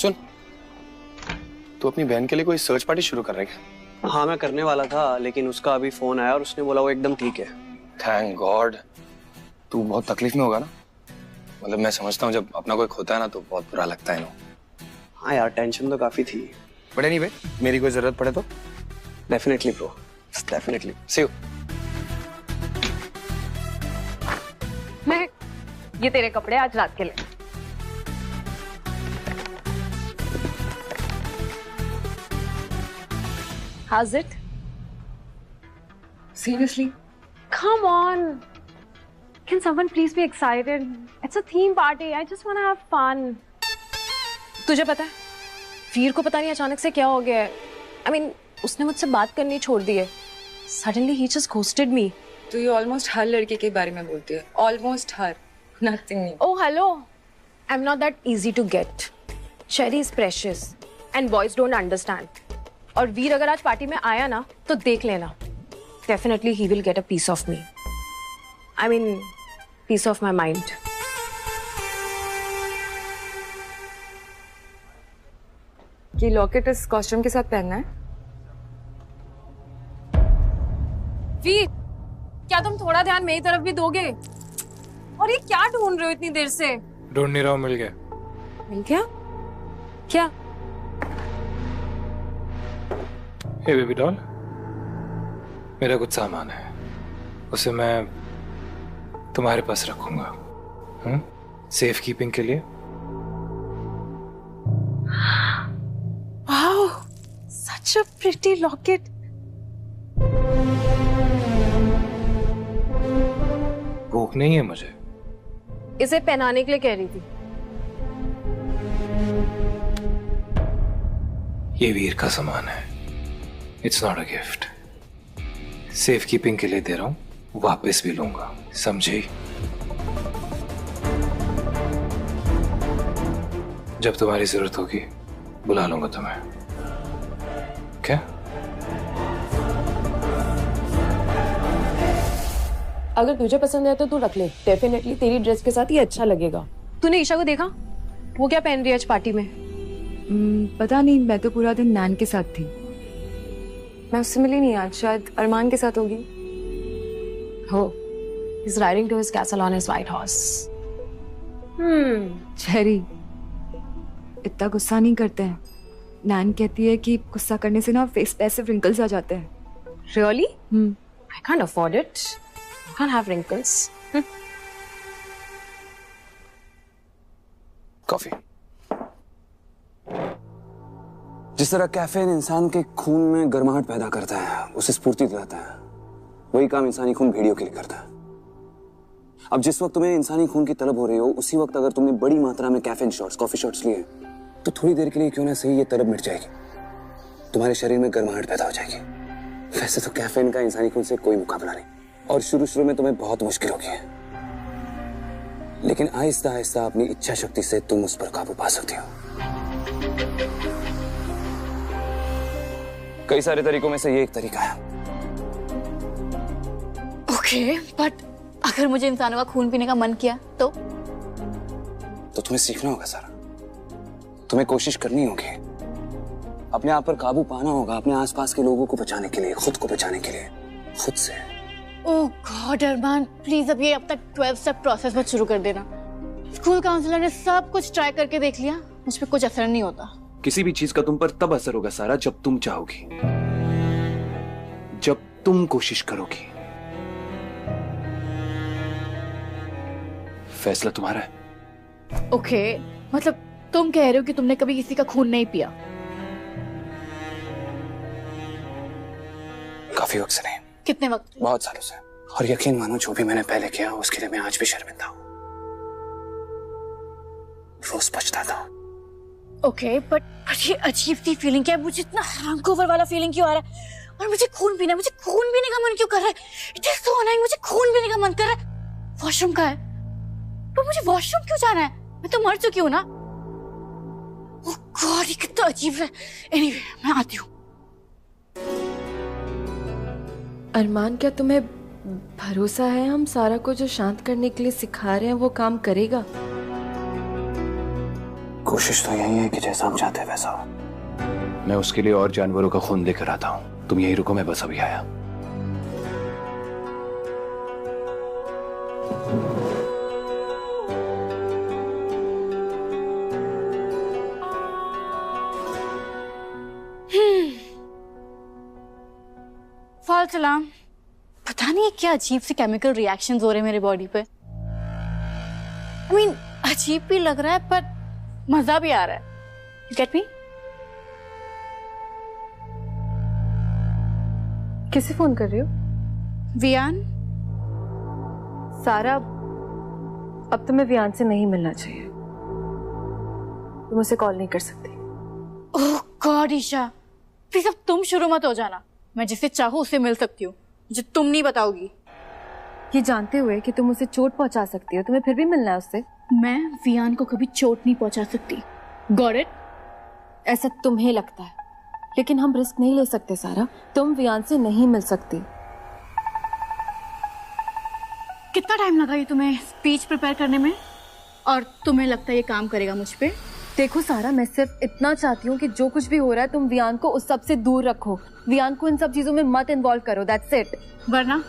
सुन, तू अपनी बहन के लिए कोई सर्च पार्टी शुरू कर रहा है क्या? हाँ मैं करने वाला था, लेकिन उसका अभी फोन आया और उसने बोला वो एकदम ठीक है। Thank God. तू बहुत तकलीफ में होगा ना? मतलब मैं समझता हूँ जब अपना कोई खोता है ना तो बहुत बुरा लगता है ना। हाँ यार, टेंशन तो काफी थी। बट एनीवे, मेरी कोई जरूरत पड़े तो definitely bro, definitely. See you. मैं ये तेरे कपड़े आज रात के लिए। How's it? Seriously? Come on. Can someone please be excited? It's a theme party. I just want to have fun. तुझे पता है, वीर को पता नहीं अचानक से क्या हो गया है। I mean, उसने मुझसे बात करनी छोड़ दी है। Suddenly he just ghosted me. तो ये ऑलमोस्ट हर लड़के के बारे में बोलती है। Almost her, nothing. Oh hello. I'm not that easy to get. Sherry is precious, and boys don't understand. और वीर अगर आज पार्टी में आया ना तो देख लेना, definitely he will get a piece of me. I mean piece of my mind. ये लॉकेट इस कॉस्ट्यूम के साथ पहनना है? वीर, क्या तुम थोड़ा ध्यान मेरी तरफ भी दोगे? और ये क्या ढूंढ रहे हो इतनी देर से? ढूंढ नहीं रहा हूं, मिल गया। मिल गया? क्या? हे बेबी डॉल, मेरा कुछ सामान है, उसे मैं तुम्हारे पास रखूंगा, सेफ कीपिंग के लिए। Wow, such a pretty locket. भूख नहीं है मुझे। इसे पहनाने के लिए कह रही थी। ये वीर का सामान है, it's not a gift. Safe keeping के लिए दे रहा हूं, वापस भी लूंगा, समझी? जब तुम्हारी जरूरत होगी बुला लूंगा तुम्हें। क्या? अगर तुझे पसंद है तो तू रख ले, डेफिनेटली तेरी ड्रेस के साथ ये अच्छा लगेगा। तूने ईशा को देखा? वो क्या पहन रही है आज पार्टी में? पता नहीं, मैं तो पूरा दिन नैन के साथ थी। मैं उससे मिली नहीं आज, शायद अरमान के साथ होगी। हो, he's riding to his castle on his white horse. Cherry, इतना गुस्सा नहीं करते हैं। नैन कहती है कि गुस्सा करने से ना फेस पे ऐसे रिंकल्स आ जाते हैं। Really? I can't afford it. I can't have wrinkles. Coffee. जिस तरह कैफीन इंसान के खून में गर्माहट पैदा करता है, उसे स्फूर्ति दिलाता है, वही काम इंसानी खून भेड़ियों के लिए करता है। अब जिस वक्त तुम्हें इंसानी खून की तलब हो रही हो, उसी वक्त अगर तुमने बड़ी मात्रा में कैफीन शॉट्स, कॉफी शॉट्स लिए, तो थोड़ी देर के लिए क्यों ना सही ये तलब मिट जाएगी, तुम्हारे शरीर में गर्माहट पैदा हो जाएगी। वैसे तो कैफीन का इंसानी खून से कोई मुकाबला नहीं, और शुरू में तुम्हें बहुत मुश्किल होगी, लेकिन आहिस्ता आहिस्ता अपनी इच्छा शक्ति से तुम उस पर काबू पा सकती हो। कई सारे तरीकों में से ये एक तरीका है। ओके, बट अगर मुझे इंसानों का खून पीने का मन किया तो तुम्हें सीखना होगा सारा, तुम्हें कोशिश करनी होगी, अपने आप पर काबू पाना होगा, अपने आसपास के लोगों को बचाने के लिए, खुद को बचाने के लिए, खुद से। ओह गॉड अरमान, प्लीज अब ये अब तक 12 स्टेप प्रोसेस मत शुरू कर देना। स्कूल काउंसलर ने सब कुछ ट्राई करके देख लिया, मुझ पे कुछ असर नहीं होता। किसी भी चीज का तुम पर तब असर होगा सारा जब तुम चाहोगी, जब तुम कोशिश करोगी। फैसला तुम्हारा है। ओके, मतलब तुम कह रहे हो कि तुमने कभी किसी का खून नहीं पिया? काफी वक्त से नहीं। कितने वक्त? बहुत सालों से। और यकीन मानो, जो भी मैंने पहले किया उसके लिए मैं आज भी शर्मिंदा हूँ, रोज पछताता हूँ। ओके, बट ये अजीब सी फीलिंग क्या है? मुझे इतना हैंगओवर वाला फीलिंग क्यों आ रहा है? और मुझे खून पीना का मन क्यों कर रहा है? इट इज सो अननोइंग, मुझे खून पीने का मन कर रहा है। वॉशरूम का है, तो मुझे वॉशरूम क्यों जाना है? मैं तो मर चुकी हूँ ना। ओह गॉड, ये कितना अजीब है। एनीवे, मैं आती हूँ। अरमान, क्या तुम्हें भरोसा है हम सारा को जो शांत करने के लिए सिखा रहे हैं वो काम करेगा? कोशिश तो यही है कि जैसा हम चाहते हैं वैसा हो। मैं उसके लिए और जानवरों का खून लेकर आता हूँ, तुम यही रुको, मैं बस अभी आया। फॉल सलाम। पता नहीं क्या अजीब से केमिकल रिएक्शंस हो रहे हैं मेरे बॉडी पे। I mean, अजीब भी लग रहा है पर मजा भी आ रहा है। You get me? किसे फोन कर रही हो? वियान। सारा, अब तुम्हें वियान से नहीं मिलना चाहिए। तुम उसे कॉल नहीं कर सकती। ओह गॉड ईशा, प्लीज अब तुम शुरू मत हो जाना। मैं जिसे चाहूँ उससे मिल सकती हूँ, जो तुम नहीं बताओगी। ये जानते हुए कि तुम उसे चोट पहुंचा सकती हो, तुम्हें फिर भी मिलना है उससे। मैं वियान को कभी चोट नहीं पहुंचा सकती। Got it? ऐसा तुम्हें लगता है, लेकिन हम रिस्क नहीं ले सकते सारा। तुम वियान से नहीं मिल सकती। कितना टाइम लगा ये तुम्हें स्पीच प्रिपेयर करने में? और तुम्हें लगता है ये काम करेगा मुझ पे? देखो सारा, मैं सिर्फ इतना चाहती हूँ कि जो कुछ भी हो रहा है तुम वियान को उस सब से दूर रखो। वियान को इन सब चीजों में मत इन्वॉल्व करो, दैट्स इट। वरना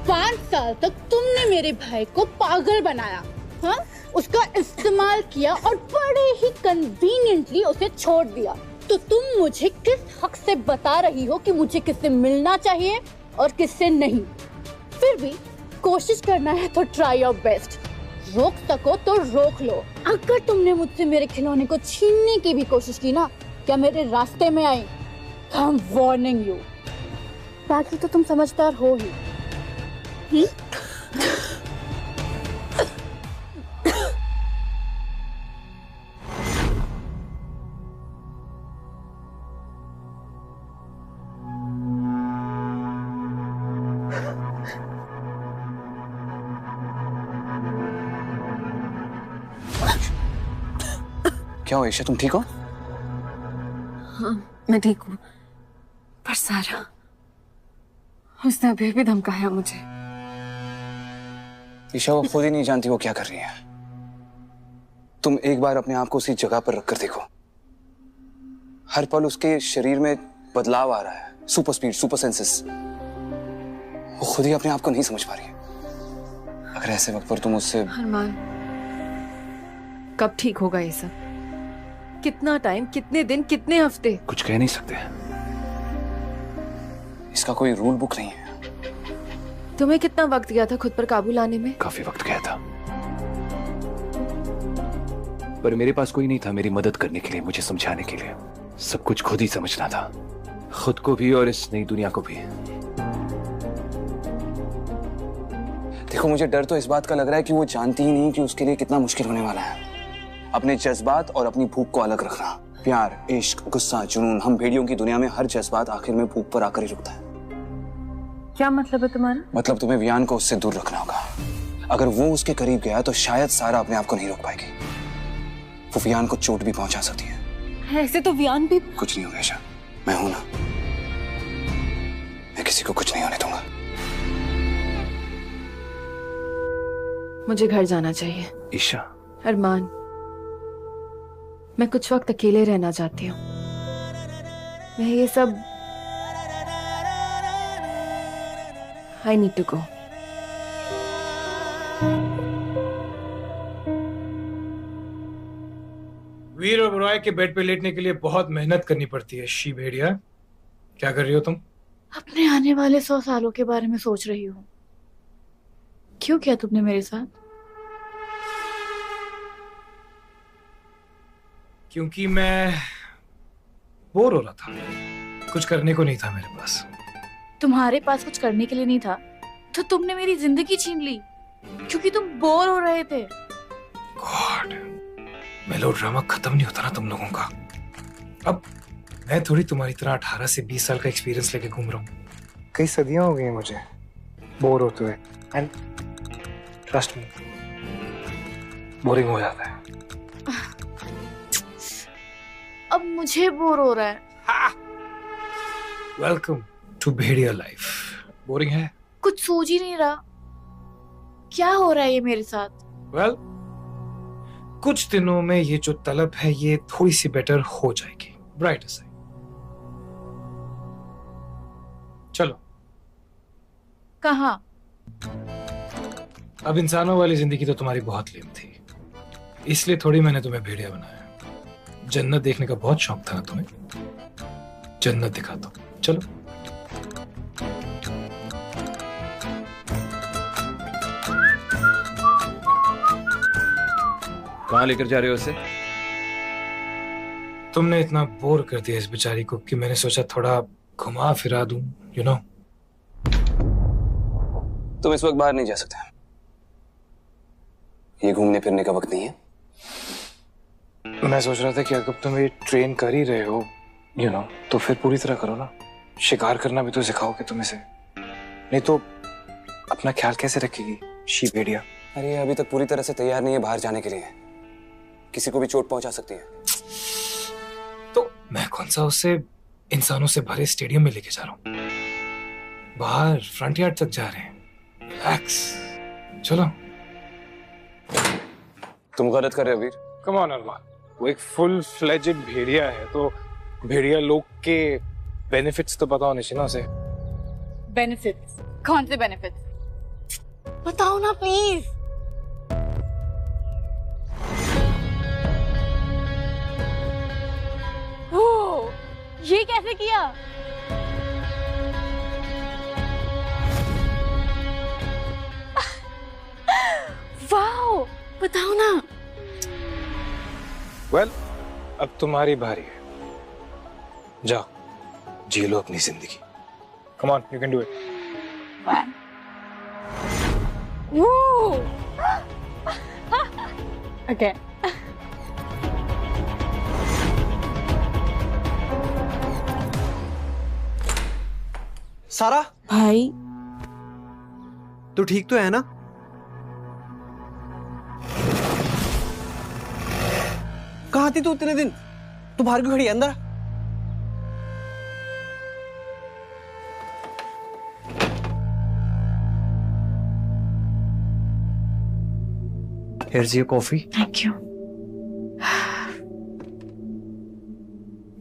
5 साल तक तुमने मेरे भाई को पागल बनाया, हाँ? उसका इस्तेमाल किया और बड़े ही कन्वीनियंटली उसे छोड़ दिया। तो तुम मुझे किस हक से बता रही हो कि मुझे किससे मिलना चाहिए और किससे नहीं? फिर भी कोशिश करना है तो ट्राई योर बेस्ट। रोक सको तो रोक लो। अगर तुमने मुझसे मेरे खिलौने को छीनने की भी कोशिश की ना, क्या मेरे रास्ते में आई, आई एम वार्निंग यू। बाकी तो तुम समझदार हो ही। क्या हो ईशा, तुम ठीक हो? हाँ, मैं ठीक हूँ, पर सारा, उसने अभी भी धमकाया मुझे। ईशा वो खुद ही नहीं जानती वो क्या कर रही है। तुम एक बार अपने आप को उसी जगह पर रखकर देखो। हर पल उसके शरीर में बदलाव आ रहा है, सुपर स्पीड, सुपर सेंसेस। वो खुद ही अपने आप को नहीं समझ पा रही है। अगर ऐसे वक्त पर तुम उससे... अरमान, कब ठीक होगा ये सब? कितना टाइम, कितने दिन, कितने हफ्ते? कुछ कह नहीं सकते। इसका कोई रूल बुक नहीं है। तुम्हें कितना वक्त गया था खुद पर काबू लाने में? काफी वक्त गया था, पर मेरे पास कोई नहीं था मेरी मदद करने के लिए, मुझे समझाने के लिए। सब कुछ खुद ही समझना था, खुद को भी और इस नई दुनिया को भी। देखो, मुझे डर तो इस बात का लग रहा है कि वो जानती ही नहीं कि उसके लिए कितना मुश्किल होने वाला है अपने जज्बात और अपनी भूख को अलग रखना। प्यार, इश्क, गुस्सा, जुनून, हम भेड़ियों की दुनिया में हर जज्बात आखिर में भूख पर आकर ही रुकता है। क्या मतलब है तुम्हारा? मतलब तुम्हें वियान को उससे दूर रखना होगा। अगर वो उसके करीब गया तो शायद सारा अपने आप को नहीं रोक पाएगी। वो वियान को चोट भी पहुंचा सकती है। ऐसे तो वियान भी... कुछ नहीं होगा ईशा, मैं हूं ना, मैं किसी को कुछ नहीं होने दूंगा। मुझे घर जाना चाहिए। ईशा। अरमान, मैं कुछ वक्त अकेले रहना चाहती हूँ। मैं ये सब... I need to go. वीर और रॉय के बेड पे लेटने के लिए बहुत मेहनत करनी पड़ती है। शी भेड़िया, क्या कर रही हो तुम? अपने आने वाले 100 सालों के बारे में सोच रही हूँ। क्यों किया तुमने मेरे साथ? क्योंकि मैं बोर हो रहा था, कुछ करने को नहीं था मेरे पास। तुम्हारे पास कुछ करने के लिए नहीं था तो तुमने मेरी जिंदगी छीन ली क्योंकि तुम बोर हो रहे थे। गॉड, मेलोड्रामा खत्म नहीं होता ना तुम लोगों का। अब मैं थोड़ी तुम्हारी तरह 18 से 20 साल का एक्सपीरियंस लेके घूम रहा हूँ। कई सदियां हो गई मुझे बोर होते हुए, एंड ट्रस्ट मी, बोरिंग हो जाता है। अब मुझे बोर हो रहा है। Welcome to Bhediya life. Boring है? कुछ सूझ ही नहीं रहा, क्या हो रहा है ये मेरे साथ? वेल, कुछ दिनों में ये जो तलब है ये थोड़ी सी बेटर हो जाएगी। ब्राइट से चलो। कहाँ? अब इंसानों वाली जिंदगी तो तुम्हारी बहुत लेम थी, इसलिए थोड़ी मैंने तुम्हें भेड़िया बनाया। जन्नत देखने का बहुत शौक था ना तुम्हें, जन्नत दिखा दो। चलो। कहाँ लेकर जा रहे हो उसे? तुमने इतना बोर कर दिया इस बेचारी को कि मैंने सोचा थोड़ा घुमा फिरा दूं, यू नो। तुम इस वक्त बाहर नहीं जा सकते, ये घूमने फिरने का वक्त नहीं है। मैं सोच रहा था कि अगर तुम ये ट्रेन कर ही रहे हो, यू नो, तो फिर पूरी तरह करो ना। शिकार करना भी तो सिखाओगे तुम इसे, नहीं तो अपना ख्याल कैसे रखेगी शी भेड़िया? अरे अभी तक पूरी तरह से तैयार नहीं है बाहर जाने के लिए, किसी को भी चोट पहुंचा सकती है। तो मैं कौन सा उसे इंसानों से भरे स्टेडियम में लेके जा रहा हूँ, बाहर फ्रंट यार्ड तक जा रहे हैं। रिलैक्स, चलो। तुम गलत कर रहे हो वीर। कम ऑन अरमान, वो एक फुल फ्लेजेड भेड़िया है, तो भेड़िया लोग के बेनिफिट्स तो पता होने चाहिए ना उसे। बेनिफिट्स? कौन से बेनिफिट्स? बताओ ना प्लीज। ओह, ये कैसे किया? वाओ, बताओ ना। वेल, अब तुम्हारी बारी है, जाओ जी लो अपनी जिंदगी। Come on, you can do it. Okay. सारा भाई, तू ठीक तो है ना? कहाँ थी तू इतने दिन? तू बाहर क्यों खड़ी है? अंदर। Here's your coffee. Thank you.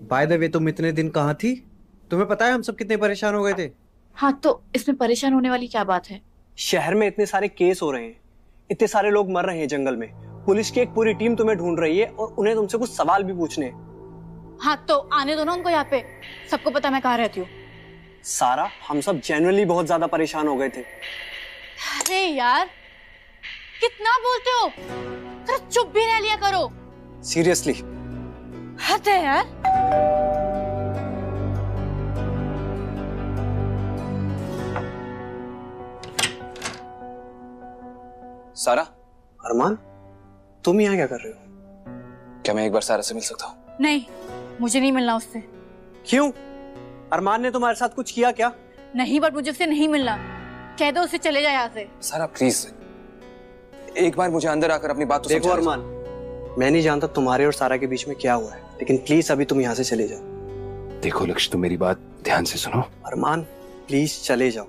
By the way, तुम इतने दिन कहाँ थी? तुम्हें पता है हम सब कितने परेशान हो गए थे? हाँ, तो इसमें परेशान होने वाली क्या बात है? शहर में इतने सारे केस हो रहे हैं, इतने सारे लोग मर रहे हैं जंगल में, पुलिस की एक पूरी टीम तुम्हें ढूंढ रही है और उन्हें तुमसे कुछ सवाल भी पूछने हैं। हाँ, तो आने दो ना उनको यहाँ पे, सबको पता मैं कहाँ रहती हूँ। सारा, हम सब जेन्युइनली बहुत ज्यादा परेशान हो गए थे। अरे यार, कितना बोलते हो? जरा चुप भी रह लिया करो। सीरियसली। हद है यार। सारा। अरमान, तुम यहाँ क्या कर रहे हो? क्या मैं एक बार सारा से मिल सकता हूँ? नहीं, मुझे नहीं मिलना उससे। क्यों? अरमान ने तुम्हारे साथ कुछ किया क्या? नहीं, बट मुझे उससे नहीं मिलना। कह दो उससे चले जाए यहाँ से। सारा प्लीज, एक बार मुझे अंदर आकर अपनी बात तो देखो अरमान, मैं नहीं जानता तुम्हारे और सारा के बीच में क्या हुआ है, लेकिन प्लीज अभी तुम यहाँ से चले जाओ। देखो लक्ष्य, तुम मेरी बात ध्यान से सुनो। अरमान प्लीज चले जाओ।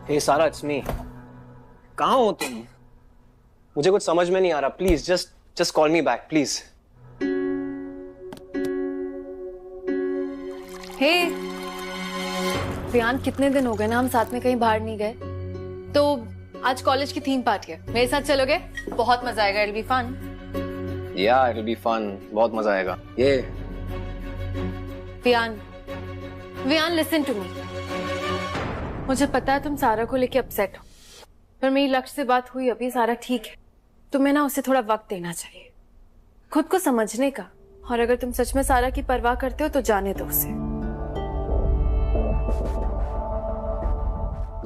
हे सारा, इट्स मी। कहाँ हो तुम? मुझे कुछ समझ में नहीं आ रहा। Please just call me back please. Hey Riyan, कितने दिन हो गए ना हम साथ में कहीं बाहर नहीं गए, तो आज कॉलेज की थीम पार्टी है, मेरे साथ चलोगे? बहुत मजा आएगा। It be fun. Yeah it will be fun, बहुत मजा आएगा। ये वियान लिसन टू मी। मुझे पता है तुम सारा को लेके अपसेट हो, पर मेरी लक्ष्य से बात हुई अभी, सारा ठीक है। तुम्हें ना उसे थोड़ा वक्त देना चाहिए खुद को समझने का, और अगर तुम सच में सारा की परवाह करते हो तो जाने दो उसे।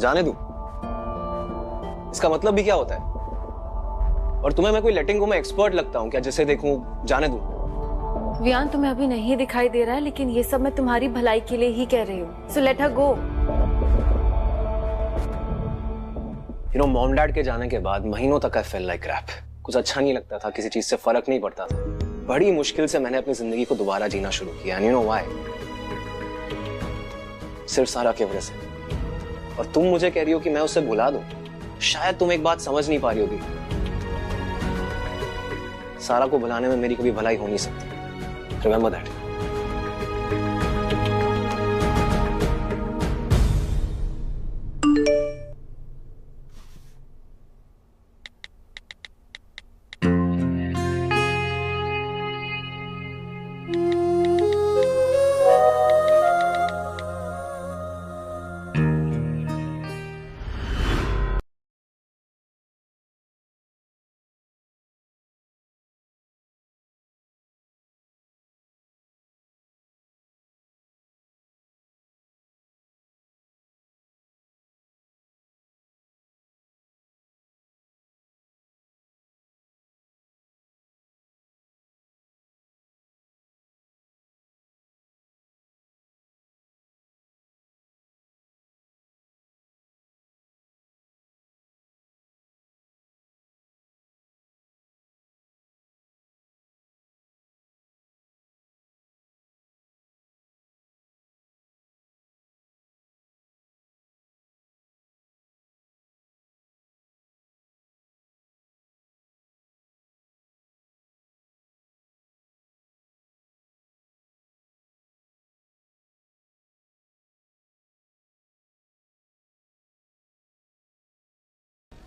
जाने दूं? इसका मतलब भी क्या होता है? और तुम्हें मैं कोई लेटिंग गो में एक्सपर्ट लगता हूं क्या, जिसे देखूं जाने दूं? वियान, तुम्हें अभी नहीं दिखाई दे रहा है, लेकिन ये सब मैं तुम्हारी भलाई के लिए ही कह रही हूँ। So let her go. You know, mom dad के जाने के बाद महीनों तक आई फेल लाइक क्रैप। कुछ अच्छा नहीं लगता था, किसी चीज से फर्क नहीं पड़ता था। बड़ी मुश्किल से मैंने अपनी जिंदगी को दोबारा जीना शुरू किया। And you know why? सिर्फ सारा की वजह से। और तुम मुझे कह रही हो कि मैं उसे भुला दूं? शायद तुम एक बात समझ नहीं पा रही होगी, सारा को भुलाने में मेरी कभी भलाई हो नहीं सकती। Remember that.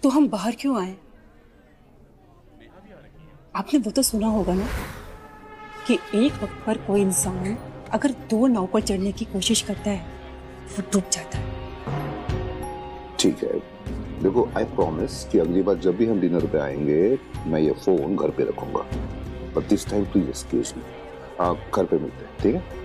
तो हम बाहर क्यों आए? आपने वो तो सुना होगा ना कि एक वक्त पर कोई इंसान अगर दो नाव पर चढ़ने की कोशिश करता है वो डूब जाता है। ठीक है, देखो आई प्रॉमिस कि अगली बार जब भी हम डिनर पे आएंगे मैं ये फोन घर पे रखूंगा, but this time please excuse me. आप घर पे मिलते हैं, ठीक है?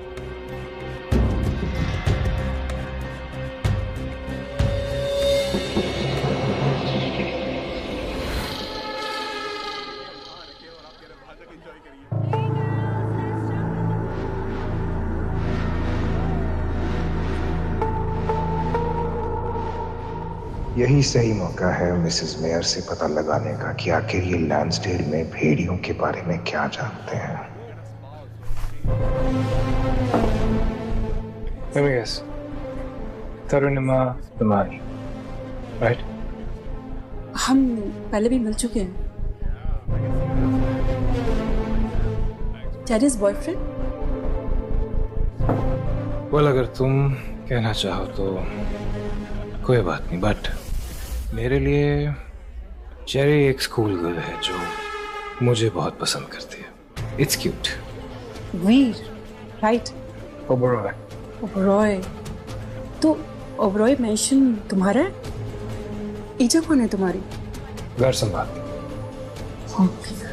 यही सही मौका है मिसेस मेयर से पता लगाने का कि आखिर ये लैंसडेल में भेड़ियों के बारे में क्या जानते हैं। Let me guess. Tarunima Damani, right? हम पहले भी मिल चुके हैं। Terrace boyfriend? well, अगर तुम कहना चाहो तो कोई बात नहीं, बट मेरे लिए चेरी एक स्कूल गर्ल है जो मुझे बहुत पसंद करती है। It's cute. Veer, right? Oberoi. Oberoi, तो ओबरॉय मेंशन तुम्हारा है? ईजा कौन है तुम्हारी? घर संभाल। ओके।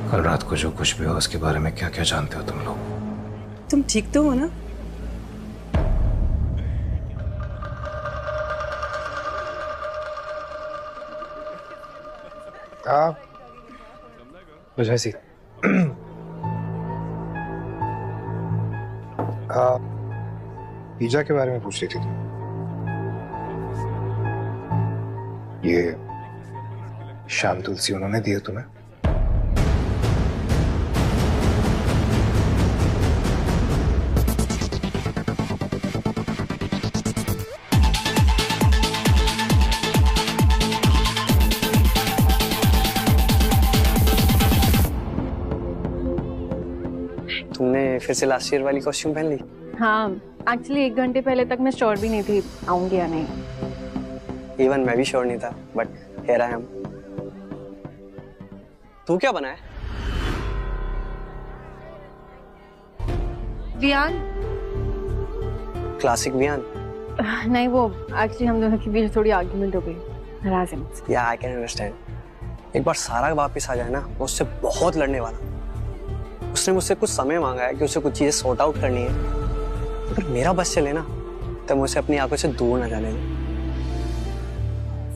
कल रात को जो कुछ भी हो उसके बारे में क्या क्या जानते हो तुम लोग? तुम ठीक तो हो ना? वजह सी ईजा के बारे में पूछ रही थी तुम? ये शाम तुलसी उन्होंने दिया तुम्हें? तुमने फिर से लास्ट ईयर वाली कॉस्ट्यूम पहन ली? हाँ, एक्चुअली 1 घंटे पहले तक मैं श्योर भी नहीं थी आऊंगी या नहीं। इवन मैं भी श्योर नहीं था, बट हियर आई एम। तू क्या बना है? वियान। क्लासिक वियान? नहीं, वो एक्चुअली हम दोनों के बीच थोड़ी आर्गुमेंट हो गई, नाराज है मुझसे। या आई कैन अंडरस्टैंड। एक बार सारा वापस आ जाए ना, मैं उससे बहुत लड़ने वाला। उसने मुझसे कुछ समय मांगा है कि उसे कुछ चीजें सॉर्ट आउट करनी है। अगर मेरा बस चले ना तो मुझे अपनी आंखों से दूर ना जाने दे।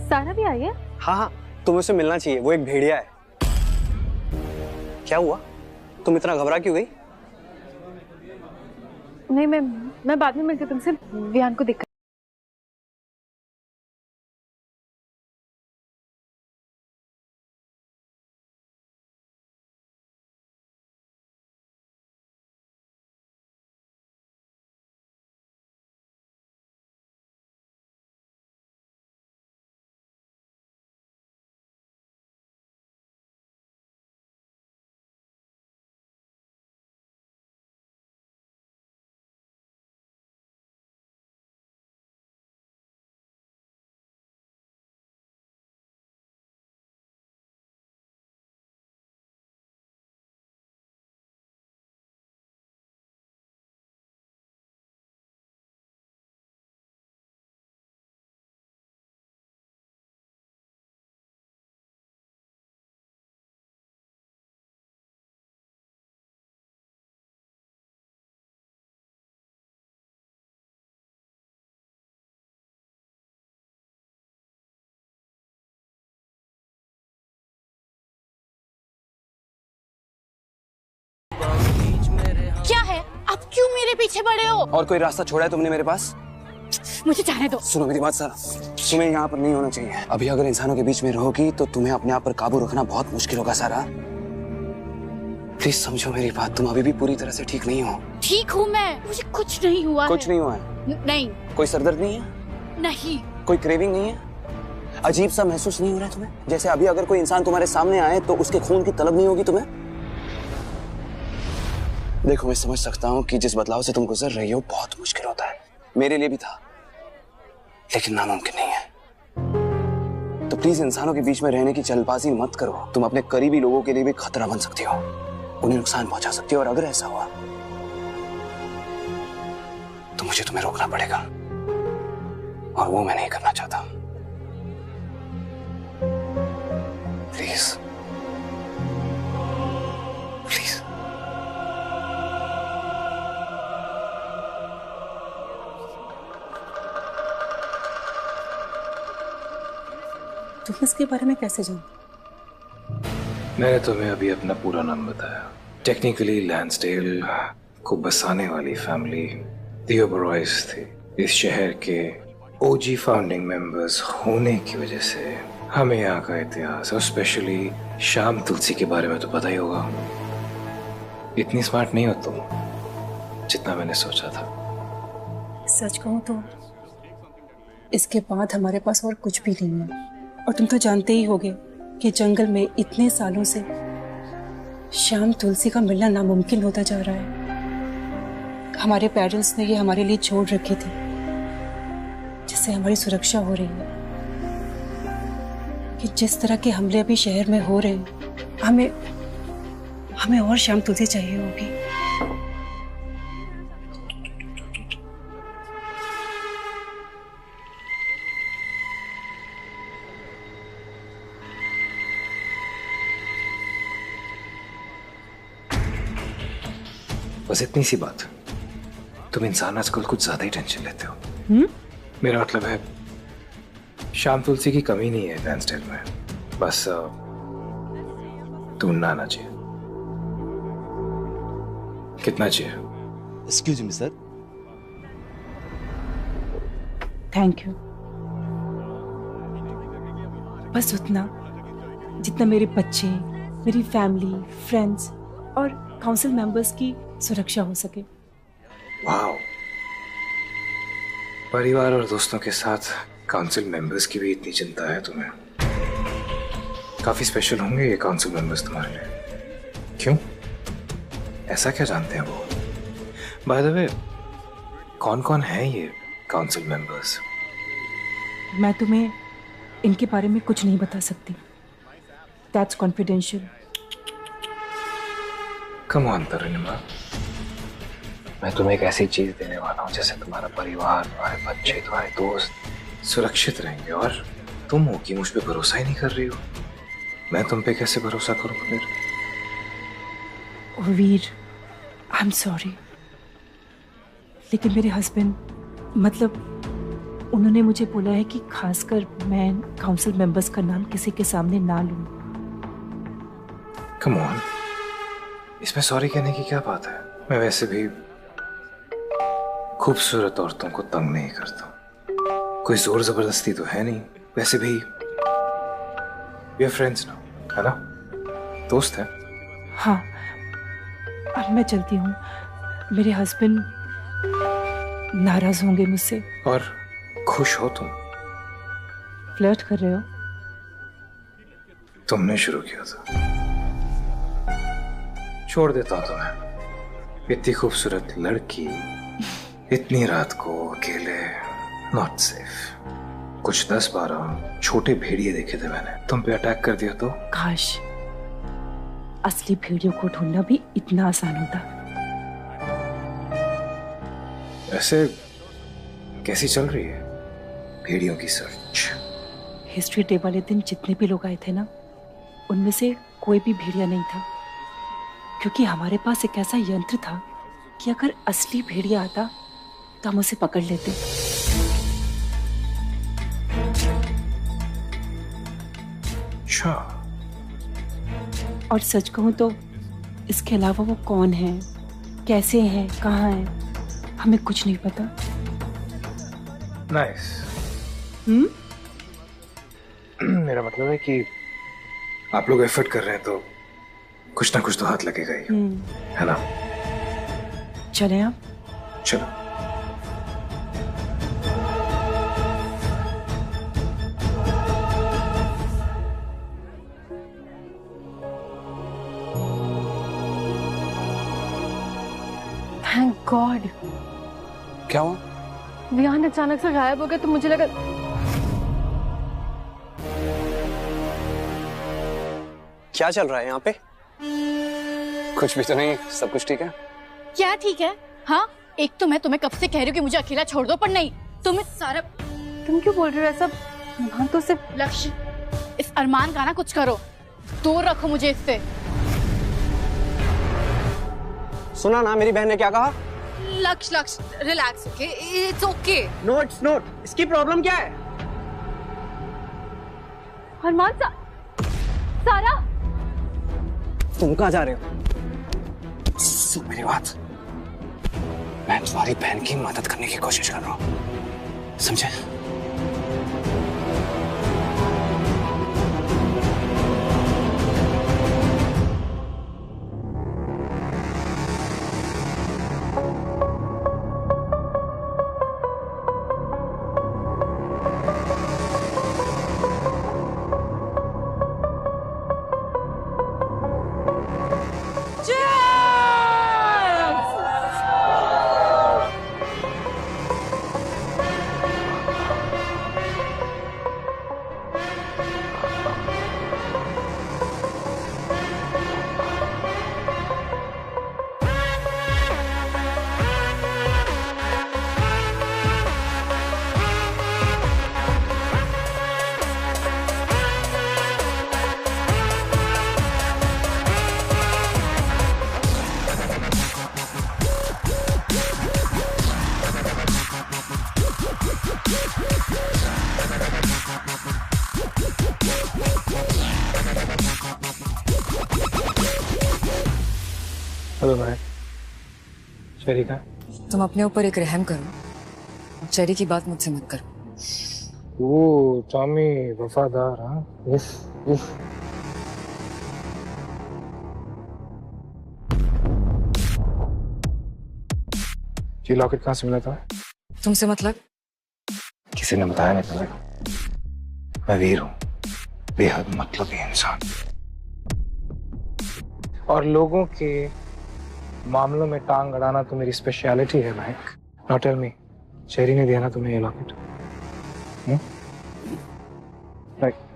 सारा भी आई है? हाँ हाँ, तुम्हें उसे मिलना चाहिए, वो एक भेड़िया है। क्या हुआ, तुम इतना घबरा क्यों गई? नहीं, मैं बाद में मिलती हूँ तुमसे। वियान को दिक्कत पीछे पड़े हो। और कोई रास्ता छोड़ा है तुमने मेरे पास? मुझे जाने दो। सुनो मेरी बात सारा, तुम्हें यहाँ पर नहीं होना चाहिए। अभी अगर इंसानों के बीच में रहोगी तो तुम्हें अपने आप पर काबू रखना बहुत मुश्किल होगा सारा। प्लीज समझो मेरी बात, तुम अभी भी पूरी तरह से ठीक नहीं हो। ठीक हूँ मैं, मुझे कुछ नहीं हुआ कुछ है। नहीं हुआ है? नहीं। कोई सरदर्द नहीं है? नहीं। कोई क्रेविंग नहीं है? अजीब सा महसूस नहीं हो रहा है तुम्हें? जैसे अभी अगर कोई इंसान तुम्हारे सामने आए तो उसके खून की तलब नहीं होगी तुम्हें? देखो मैं समझ सकता हूँ कि जिस बदलाव से तुम गुजर रही हो बहुत मुश्किल होता है, मेरे लिए भी था, लेकिन नामुमकिन नहीं है। तो प्लीज इंसानों के बीच में रहने की जल्दबाजी मत करो। तुम अपने करीबी लोगों के लिए भी खतरा बन सकती हो, उन्हें नुकसान पहुंचा सकती हो, और अगर ऐसा हुआ तो मुझे तुम्हें रोकना पड़ेगा, और वो मैं नहीं करना चाहता। Please please. तुम इसके बारे में कैसे जानते? मैंने तुम्हें अभी अपना पूरा नाम बताया। टेक्निकली लैंसडेल को बसाने वाली फैमिली दी ओबरॉयज थी। इस शहर के ओजी फाउंडिंग मेंबर्स होने की वजह से हमें यहाँ का इतिहास और स्पेशली श्याम तुलसी के बारे में तो पता ही होगा। इतनी स्मार्ट नहीं हो तुम जितना मैंने सोचा था। सच कहूं तो इसके बाद हमारे पास और कुछ भी नहीं है, और तुम तो जानते ही होगे कि जंगल में इतने सालों से श्याम तुलसी का मिलना नामुमकिन होता जा रहा है। हमारे पेरेंट्स ने ये हमारे लिए छोड़ रखी थी, जिससे हमारी सुरक्षा हो रही है। कि जिस तरह के हमले अभी शहर में हो रहे हैं, हमें और श्याम तुलसी चाहिए होगी। बस इतनी सी बात। तुम इंसान आजकल कुछ ज्यादा ही टेंशन लेते हो। मेरा मतलब है श्याम तुलसी की कमी नहीं है लैंसडेल में, बस ढूंढना आना चाहिए। कितना चाहिए? Excuse me sir. Thank you. बस उतना जितना मेरे बच्चे, मेरी फैमिली, फ्रेंड्स और काउंसिल मेंबर्स की सुरक्षा हो सके। वाओ, परिवार और दोस्तों के साथ काउंसिल मेंबर्स की भी इतनी चिंता है तुम्हें? काफी स्पेशल होंगे ये काउंसिल मेंबर्स तुम्हारे लिए। क्यों? ऐसा क्या जानते हैं वो? बाय द वे, कौन कौन है ये काउंसिल मेंबर्स? मैं तुम्हें इनके बारे में कुछ नहीं बता सकती। That's confidential. कम ऑन तरुणिमा, मैं तुम्हें एक ऐसी चीज देने वाला हूँ जैसे तुम्हारा परिवार, तुम्हारे बच्चे, तुम्हारे दोस्त सुरक्षित रहेंगे, और तुम हो कि मुझ पे भरोसा ही नहीं कर रही हो। मैं तुम पे कैसे भरोसा करूँ फिर? वीर, आई एम सॉरी, लेकिन मेरे हस्बैंड, मतलब उन्होंने मुझे बोला है कि खासकर मैं काउंसिल मेंबर्स का नाम किसी के सामने ना लूं। कम ऑन, इसमें सॉरी कहने की क्या बात है? मैं वैसे भी खूबसूरत औरतों को तंग नहीं करता, कोई जोर जबरदस्ती तो है नहीं। वैसे भी वी आर फ्रेंड्स ना, है ना? दोस्त है। हाँ, अब मैं चलती हूँ। मेरे हस्बैंड नाराज होंगे मुझसे। और खुश हो तुम? फ्लर्ट कर रहे हो? तुमने शुरू किया था। छोड़ देता हूं तुम्हें। इतनी खूबसूरत लड़की इतनी रात को अकेले, नॉट सेफ। कुछ 10-12 छोटे भेड़िए देखे थे मैंने, तुम पे अटैक कर दिया तो? काश असली भेड़ियों को ढूंढना भी इतना आसान होता। ऐसे कैसी चल रही है भेड़ियों की सर्च? हिस्ट्री डे वाले दिन जितने भी लोग आए थे ना, उनमें से कोई भी भेड़िया नहीं था, क्योंकि हमारे पास एक ऐसा यंत्र था कि अगर असली भेड़िया आता तो हम उसे पकड़ लेते। अच्छा। और सच कहूं तो इसके अलावा वो कौन है, कैसे हैं, कहाँ हैं, हमें कुछ नहीं पता। नाइस। मेरा मतलब है कि आप लोग एफर्ट कर रहे हैं तो कुछ ना कुछ तो हाथ लगेगा ही, है ना? चलें आप? चलो। Thank God. क्या हुआ? विहान अचानक से गायब हो गया तो मुझे लगा। क्या चल रहा है यहाँ पे? कुछ भी तो नहीं, सब कुछ ठीक है। क्या ठीक है? हाँ, एक तो मैं तुम्हें कब से कह रही हूँ कि मुझे अकेला छोड़ दो, पर नहीं, तुम्हें सारा। तुम क्यों बोल रहे हो ऐसा? विहान तो सिर्फ लक्ष्य, इस अरमान का ना कुछ करो, दूर रखो मुझे इससे। सुना ना मेरी बहन ने क्या कहा? Lakshya relax, okay? It's okay. No it's not. इसकी प्रॉब्लम क्या है? अरमान सारा, तुम कहाँ जा रहे हो? सुन मेरी बात, मैं तुम्हारी बहन की मदद करने की कोशिश कर रहा हूँ, समझे? हेलो भाई, चेरी का? तुम अपने ऊपर एक रहम करो, चेरी की बात मुझसे मत करो। ओ टॉमी वफादार, हाँ? उफ उफ। ये लॉकेट कहाँ से मिला था? तुमसे मतलब? किसी ने बताया नहीं तुम्हें? मैं वीर हूँ, बेहद मतलबी इंसान, और लोगों के मामलों में टांग अड़ाना तो मेरी स्पेशलिटी है भाई। नाउ टेल मी, चेरी ने दिया ना तुम्हें ये लॉकेट? राइट।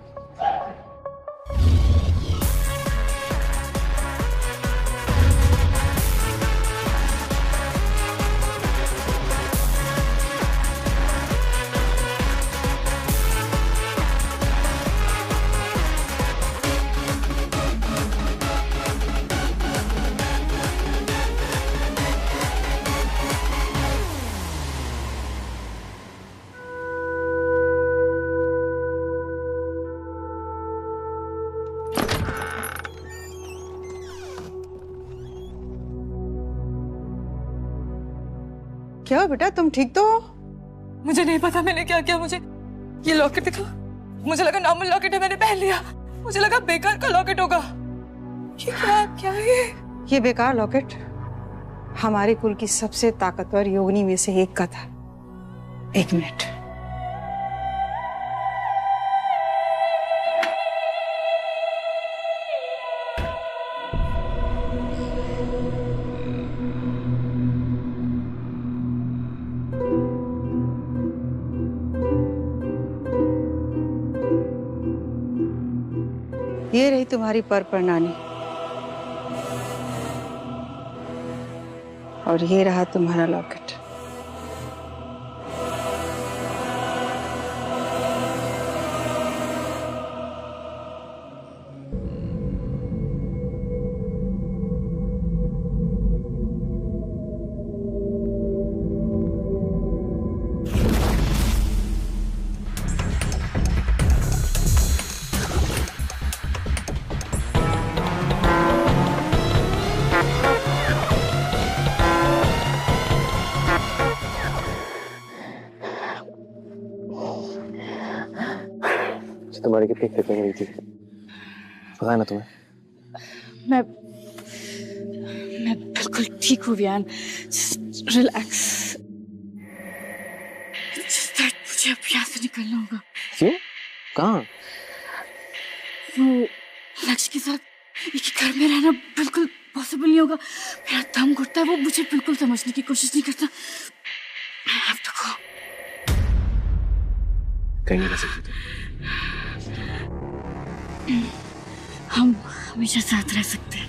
क्या हो बेटा, तुम ठीक तो हो? मुझे नहीं पता मैंने क्या किया। मुझे ये लॉकेट दिखा, मुझे लगा नॉर्मल लॉकेट है, मैंने पहन लिया। मुझे लगा बेकार का लॉकेट होगा। ये क्या है? ये बेकार लॉकेट हमारे कुल की सबसे ताकतवर योगिनी में से एक का था। एक मिनट। ये रही तुम्हारी पर नानी, और ये रहा तुम्हारा लॉकेट। तुम्हारी कितनी फिक्र हुई थी, पता है ना तुम्हें? मैं बिल्कुल ठीक हूँ वियान, रिलैक्स। मुझे अब यहाँ से निकलना होगा। क्यों? कहाँ? वो लक्ष्य के साथ एक ही घर में रहना बिल्कुल पॉसिबल नहीं होगा। मेरा दम घुटता है, वो मुझे बिल्कुल समझने की कोशिश नहीं करता। I have to go। कहीं नहीं रह सकती तुम। हम हमेशा साथ रह सकते हैं।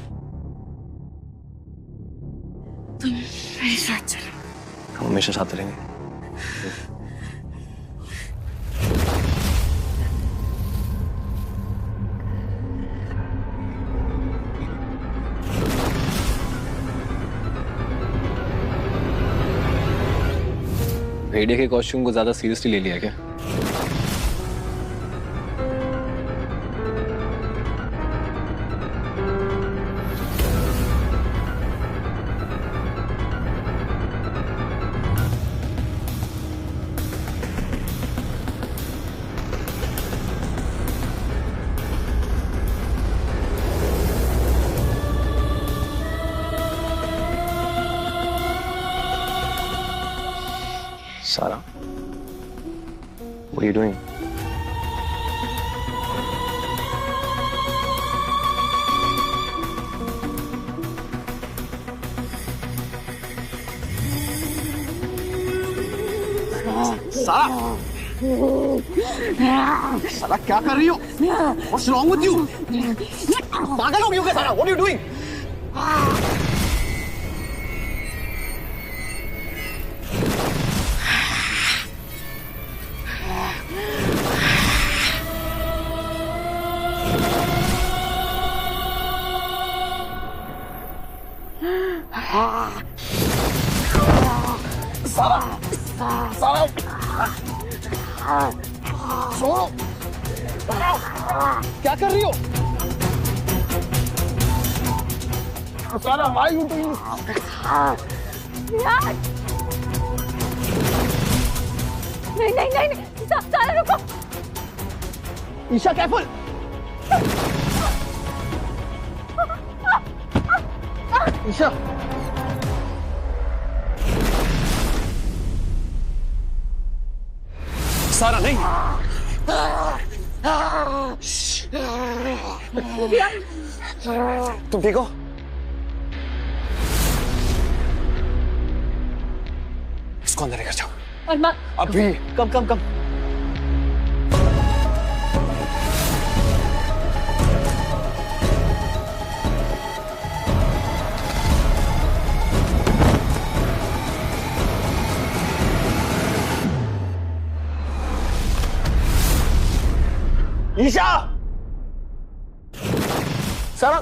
तुम मेरे साथ चलो। हम हमेशा साथ रहेंगे। भेड़िया के कॉस्ट्यूम को ज्यादा सीरियसली ले लिया क्या? Sarah, what are you doing? साला क्या कर रही हो? What's wrong with you? पागल हो गई हो क्या साला? What are you doing? सारा छोड़ो, क्या कर रही हो? सारा why you doing this? नहीं, सारा रुको। ईशा केफुल। ईशा सारा नहीं। तुम ठीक हो? इसको अंदर लेकर जाओ। अभी। कम। ईशा सारा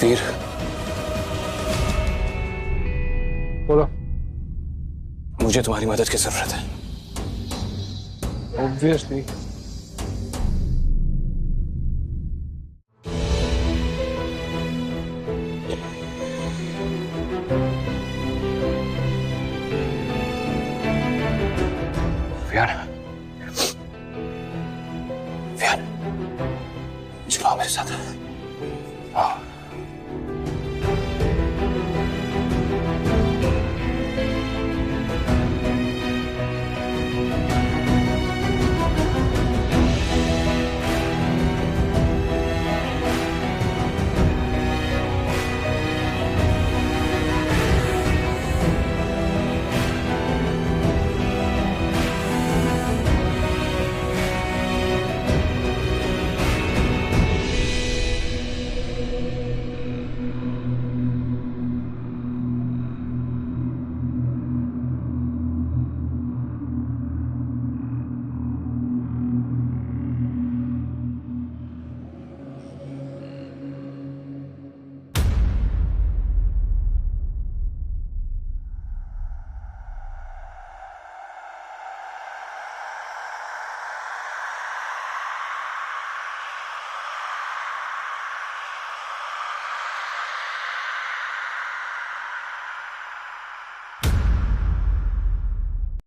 वीर, बोलो। मुझे तुम्हारी मदद की जरूरत है। ऑब्वियसली। विहान, चलो मेरे साथ।